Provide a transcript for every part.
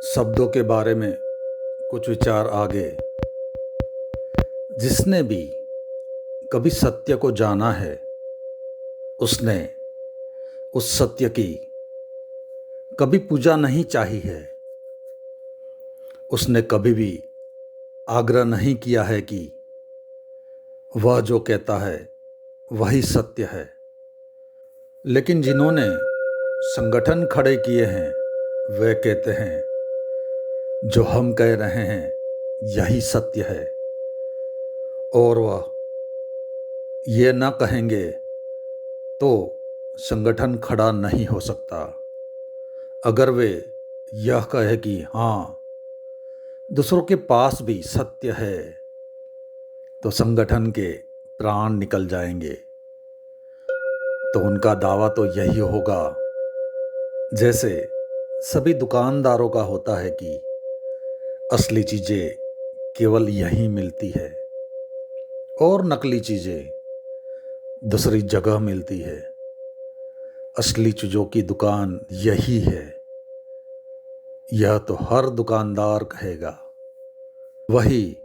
शब्दों के बारे में कुछ विचार आगे। जिसने भी कभी सत्य को जाना है, उसने उस सत्य की कभी पूजा नहीं चाही है। उसने कभी भी आग्रह नहीं किया है कि वह जो कहता है वही सत्य है। लेकिन जिन्होंने संगठन खड़े किए हैं, वे कहते हैं जो हम कह रहे हैं यही सत्य है, और वह ये न कहेंगे तो संगठन खड़ा नहीं हो सकता। अगर वे यह कहे कि हाँ, दूसरों के पास भी सत्य है, तो संगठन के प्राण निकल जाएंगे। तो उनका दावा तो यही होगा, जैसे सभी दुकानदारों का होता है कि असली चीज़ें केवल यहीं मिलती है और नकली चीज़ें दूसरी जगह मिलती है। असली चीज़ों की दुकान यही है, यह तो हर दुकानदार कहेगा। वही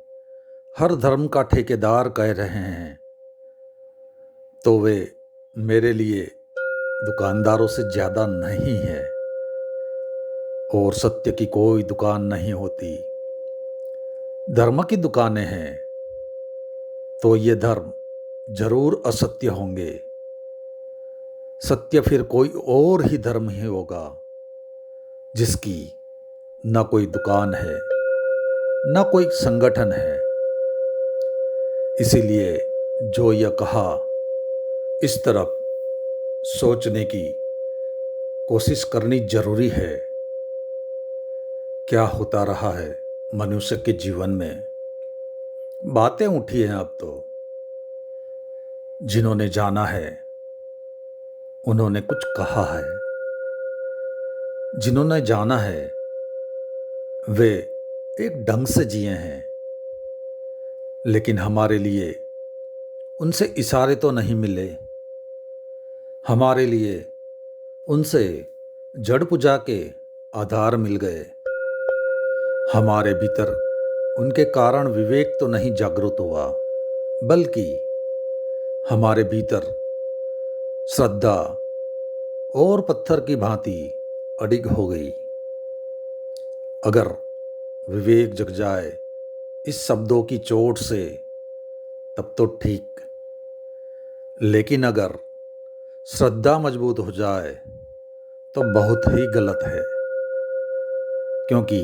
हर धर्म का ठेकेदार कह रहे हैं, तो वे मेरे लिए दुकानदारों से ज़्यादा नहीं है। और सत्य की कोई दुकान नहीं होती, धर्म की दुकानें हैं। तो ये धर्म जरूर असत्य होंगे। सत्य फिर कोई और ही धर्म ही होगा, जिसकी न कोई दुकान है, न कोई संगठन है। इसीलिए जो यह कहा, इस तरफ सोचने की कोशिश करनी जरूरी है। क्या होता रहा है मनुष्य के जीवन में? बातें उठी हैं अब तो। जिन्होंने जाना है उन्होंने कुछ कहा है। जिन्होंने जाना है वे एक ढंग से जिए हैं, लेकिन हमारे लिए उनसे इशारे तो नहीं मिले। हमारे लिए उनसे जड़ पूजा के आधार मिल गए। हमारे भीतर उनके कारण विवेक तो नहीं जागृत हुआ, बल्कि हमारे भीतर श्रद्धा और पत्थर की भांति अडिग हो गई। अगर विवेक जग जाए इस शब्दों की चोट से, तब तो ठीक। लेकिन अगर श्रद्धा मजबूत हो जाए तो बहुत ही गलत है, क्योंकि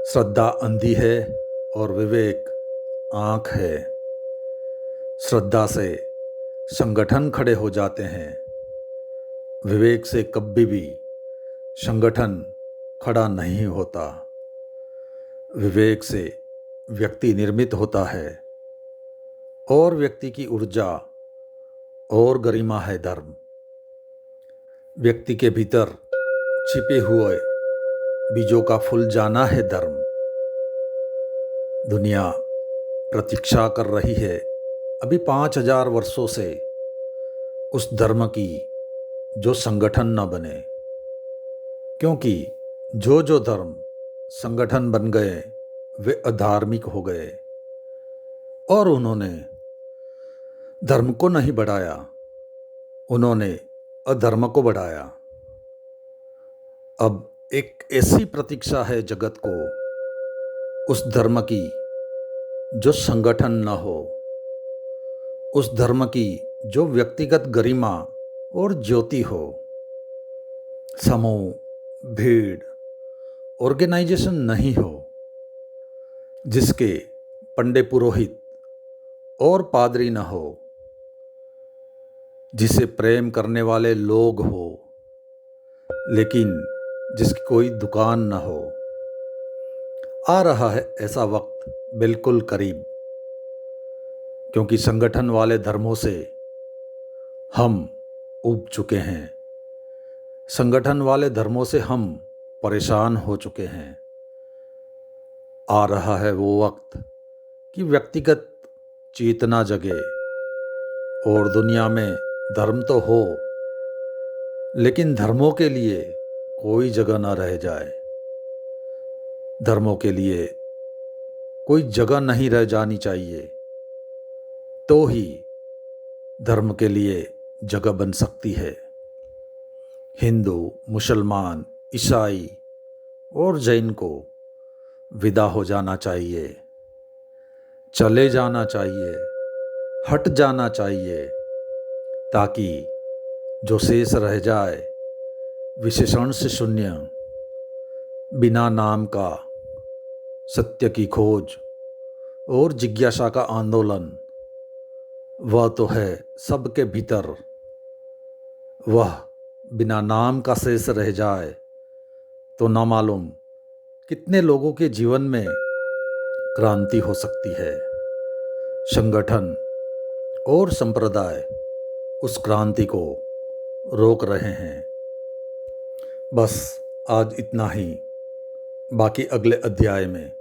श्रद्धा अंधी है और विवेक आँख है। श्रद्धा से संगठन खड़े हो जाते हैं, विवेक से कभी भी संगठन खड़ा नहीं होता। विवेक से व्यक्ति निर्मित होता है, और व्यक्ति की ऊर्जा और गरिमा है धर्म। व्यक्ति के भीतर छिपे हुए बीजों का फूल जाना है धर्म। दुनिया प्रतीक्षा कर रही है अभी 5000 वर्षों से उस धर्म की जो संगठन न बने, क्योंकि जो धर्म संगठन बन गए वे अधार्मिक हो गए, और उन्होंने धर्म को नहीं बढ़ाया, उन्होंने अधर्म को बढ़ाया। अब एक ऐसी प्रतीक्षा है जगत को, उस धर्म की जो संगठन न हो, उस धर्म की जो व्यक्तिगत गरिमा और ज्योति हो। समूह, भीड़, ऑर्गेनाइजेशन नहीं हो, जिसके पंडे पुरोहित और पादरी न हो, जिसे प्रेम करने वाले लोग हो, लेकिन जिसकी कोई दुकान न हो। आ रहा है ऐसा वक्त बिल्कुल करीब, क्योंकि संगठन वाले धर्मों से हम ऊब चुके हैं। संगठन वाले धर्मों से हम परेशान हो चुके हैं। आ रहा है वो वक्त कि व्यक्तिगत चेतना जगे, और दुनिया में धर्म तो हो, लेकिन धर्मों के लिए कोई जगह न रह जाए। धर्मों के लिए कोई जगह नहीं रह जानी चाहिए, तो ही धर्म के लिए जगह बन सकती है। हिंदू, मुसलमान, ईसाई और जैन को विदा हो जाना चाहिए, चले जाना चाहिए, हट जाना चाहिए, ताकि जो शेष रह जाए विशेषण से शून्य, बिना नाम का सत्य की खोज और जिज्ञासा का आंदोलन, वह तो है सबके भीतर। वह बिना नाम का शेष रह जाए तो ना मालूम कितने लोगों के जीवन में क्रांति हो सकती है। संगठन और संप्रदाय उस क्रांति को रोक रहे हैं। बस आज इतना ही, बाकी अगले अध्याय में।